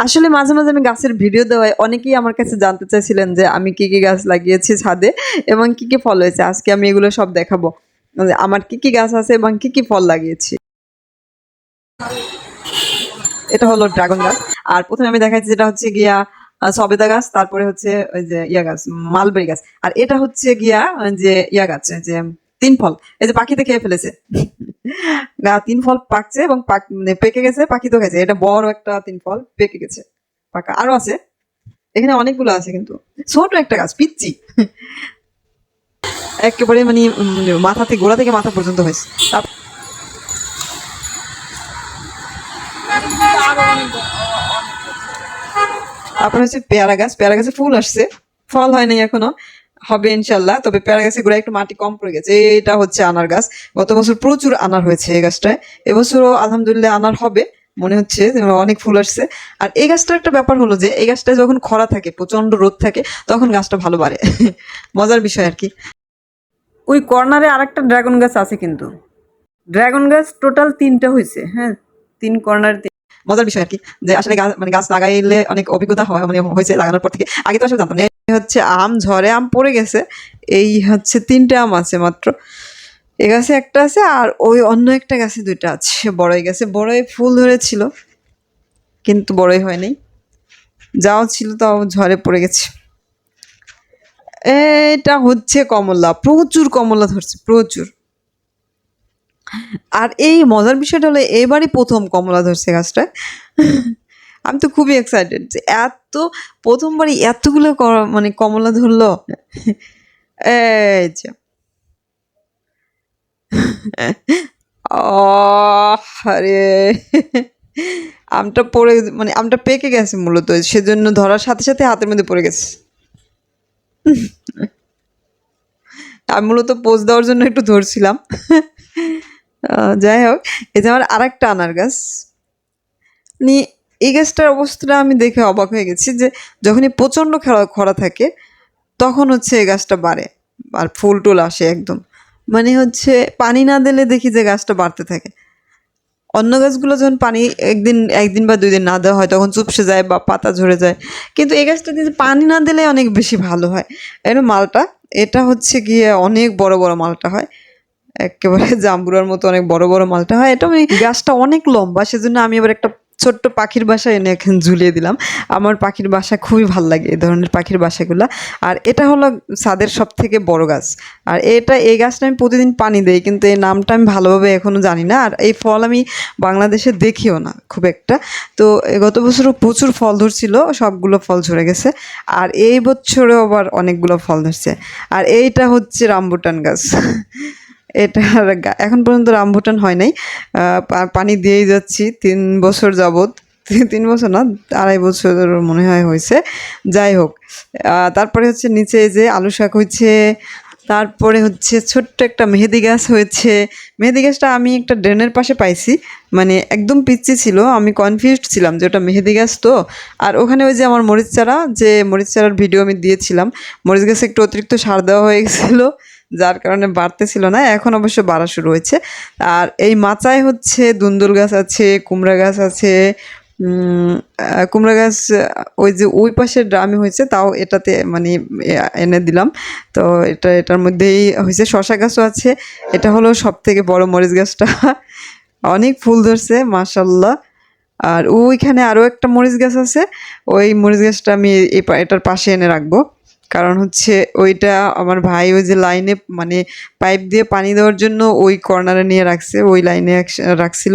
আসলে মাঝে, মাঝে আমি গাছের ভিডিও দেওয়ায় অনেকেই আমার কাছে জানতে চাইছিলেন যে আমি কি, কি গাছ লাগিয়েছি ছাদে এবং কি, কি ফল হয়েছে। আজকে আমি এগুলো সব দেখাবো। আমার কি, কি গাছ আছে এবং কি, কি ফল লাগিয়েছি। এটা হলো ড্রাগন গাছ। আর ১ম এ আমি দেখাইছি যেটা হচ্ছে গিয়া সবেদা গাছ, তারপরে হচ্ছে ওই যে ইয়া গাছ, মালবেরি গাছ। আর এটা হচ্ছে গিয়া যে ইয়া গাছ, যে ৩ ফল। এই যে পাখিতে খেয়ে ফেলেছে। ৩ ফল পাকছে এবং মানে পেকে গেছে, পাখিতেও খেয়েছে। এটা বড় একটা 3 ফল পেকে গেছে। পাকা আরো আছে। এখানে অনেকগুলো আছে কিন্তু। ছোট একটা গাছ, পিচ্চি। একেবারে মানে মাথা থেকে গোড়া থেকে মাথা পর্যন্ত হয়েছে। তারপর হচ্ছে পেয়ারা গাছ। পেয়ারা গাছে ফুল আসছে, ফল হয় নাই এখনো, হবে ইনশাল্লাহ। তবে পেয়ারা গাছে গোড়ায় একটু মাটি কম পড়ে গেছে। এটা হচ্ছে আনার গাছ। গত বছর প্রচুর আনার হয়েছে এই গাছটায়। এবছরও আলহামদুলিল্লাহ আনার হবে মনে হচ্ছে, অনেক ফুল আসছে। আর এই গাছটার একটা ব্যাপার হলো যে এই গাছটায় যখন খরা থাকে, প্রচন্ড রোদ থাকে, তখন গাছটা ভালো বাড়ে। মজার বিষয় আর কি। ওই কর্নারে আরেকটা ড্রাগন গাছ আছে কিন্তু। ড্রাগন গাছ টোটাল ৩টা হয়েছে। হ্যাঁ, ৩ কর্নার। মজার বিষয় আর কি যে আসলে গাছ মানে গাছ লাগাইলে অনেক অভিজ্ঞতা হয়, মানে হয়েছে লাগানোর পর থেকে। আগে তো আসলে জানতাম না। এই হচ্ছে আম, ঝড়ে আম পড়ে গেছে। এই হচ্ছে ৩টে আম আছে মাত্র। এ গাছে একটা আছে আর ওই অন্য একটা গাছে ২টা আছে। বড়ই গাছে বড়ই ফুল ধরেছিল কিন্তু বড়ই হয়নি। যাও ছিল তাও ঝড়ে পড়ে গেছে। এটা হচ্ছে কমলা, প্রচুর কমলা ধরছে, প্রচুর। আর এই মজার বিষয়টা হলো এবারই ১ম কমলা ধরছে গাছটায়। আমি তো খুবই এক্সাইটেড যে এত ১ম বারই এতগুলো মানে কমলা ধরলো। এই যে আরে আমটা পড়ে মানে আমটা পেকে গেছে মূলত, সেজন্য ধরার সাথে সাথে হাতের মধ্যে পড়ে গেছে। আমি মূলত পোজ দেওয়ার জন্য একটু ধরছিলাম। যাই হোক, এই যে আমার আরেকটা আনার গাছ। মানে এই গাছটার অবস্থাটা আমি দেখে অবাক হয়ে গেছি যে যখনই প্রচণ্ড খরা থাকে তখন হচ্ছে এই গাছটা বাড়ে আর ফুল টুল আসে একদম। মানে হচ্ছে পানি না দিলে দেখি যে গাছটা বাড়তে থাকে। অন্য গাছগুলো যখন পানি একদিন বা ২ দিন না দেওয়া হয় তখন চুপসে যায় বা পাতা ঝরে যায়। কিন্তু এই গাছটাতে যে পানি না দিলে অনেক বেশি ভালো হয়। এটা মালটা। এটা হচ্ছে গিয়ে অনেক বড় বড় মালটা হয়। একেবারে জাম্বুরার মতো অনেক বড় বড় মালটা হয়। এটা আমি গাছটা অনেক লম্বা, সেজন্য আমি এবার একটা ছোট্ট পাখির বাসা এনে এখানে ঝুলিয়ে দিলাম। আমার পাখির বাসা খুবই ভাল লাগে, এই ধরনের পাখির বাসাগুলা। আর এটা হলো ছাদের সবথেকে বড় গাছ। আর এই গাছটা আমি প্রতিদিন পানি দেই, কিন্তু এই নামটা আমি ভালোভাবে এখনো জানি না। আর এই ফল আমি বাংলাদেশে দেখিও না খুব একটা। তো গত বছরও প্রচুর ফল ধরছিল, সবগুলো ফল ঝরে গেছে। আর এই বছরেও আবার অনেকগুলো ফল ধরছে। আর এইটা হচ্ছে রামবুটান গাছ। এটার এখন পর্যন্ত রামবুটান হয় নাই। পানি দিয়েই যাচ্ছি ৩ বছর যাবৎ। ৩ বছর না, ২.৫ বছর মনে হয় হয়েছে। যাই হোক, তারপরে হচ্ছে নিচে এই যে আলু শাক হয়েছে। তারপরে হচ্ছে ছোট্ট একটা মেহেদি গাছ হয়েছে। মেহেদি গাছটা আমি একটা ড্রেনের পাশে পাইছি। মানে একদম পিচ্চি ছিল, আমি কনফিউজড ছিলাম যে ওটা মেহেদি গাছ তো। আর ওখানে ওই যে আমার মরিচ চারা, যে মরিচ চারার ভিডিও আমি দিয়েছিলাম, মরিচ গাছে একটু অতিরিক্ত সার দেওয়া হয়ে গেছিলো, যার কারণে বাড়তেছিল না। এখন অবশ্য বাড়া শুরু হয়েছে। আর এই মাচায় হচ্ছে দুন্দুল গাছ আছে, কুমড়া গাছ আছে। কুমড়া গাছ ওই যে ওই পাশের ড্রামে হয়েছে, তাও এটাতে মানে এনে দিলাম। তো এটার মধ্যেই হয়েছে। শশা গাছও আছে। এটা হলো সবথেকে বড় মরিচ গাছটা। অনেক ফুল ধরছে মাশাআল্লাহ। আর ওইখানে আরও একটা মরিচ গাছ আছে। ওই মরিচ গাছটা আমি এটার পাশে এনে রাখবো। কারণ হচ্ছে ওইটা আমার ভাই ওই যে লাইনে মানে পাইপ দিয়ে পানি দেওয়ার জন্য ওই কর্নারে নিয়ে রাখছে, ওই লাইনে রাখছিল।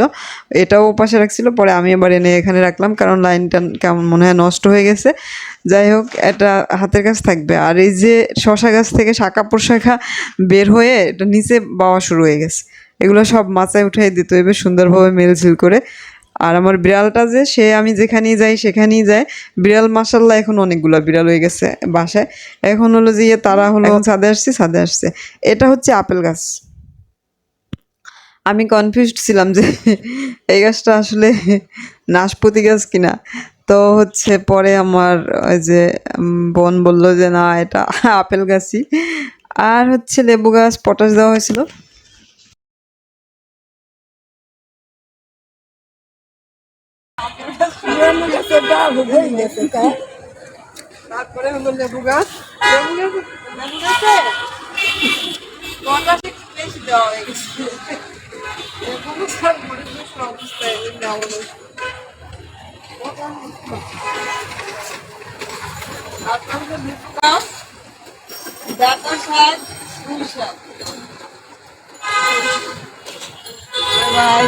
এটাও ওপাশে রাখছিল, পরে আমি আবার এনে এখানে রাখলাম কারণ লাইনটা কেমন মনে হয় নষ্ট হয়ে গেছে। যাই হোক, এটা হাতের কাছে থাকবে। আর এই যে শশা গাছ থেকে শাখা প্রশাখা বের হয়ে এটা নিচে বাওয়া শুরু হয়ে গেছে। এগুলো সব মাচায় উঠাই দিতে হইবে সুন্দরভাবে মেলঝিল করে। আর আমার বিড়ালটা যে সে আমি যেখানেই যাই সেখানেই যায়। বিড়াল মাশাআল্লাহ এখন অনেকগুলা বিড়াল হয়ে গেছে বাসায়। এখন হলো যে তারা হলো ছাদে আসছে। এটা হচ্ছে আপেল গাছ। আমি কনফিউজড ছিলাম যে এই গাছটা আসলে নাশপাতি গাছ কিনা। তো হচ্ছে পরে আমার ওই যে বোন বলল যে না, এটা আপেল গাছই। আর হচ্ছে লেবু গাছ পটাশ দেওয়া হয়েছিল। তারপরে হলো লেবু গাছ। লেবু গাছে পটাশ একটু বেশি দেওয়া হয়ে গেছে। লেবু গাছ আর মরিচ গাছের অবস্থা এমনি অবস্থা। তারপরে হলো লেবু গাছ, ডাঁটা শাক, পুঁই শাক। বাই।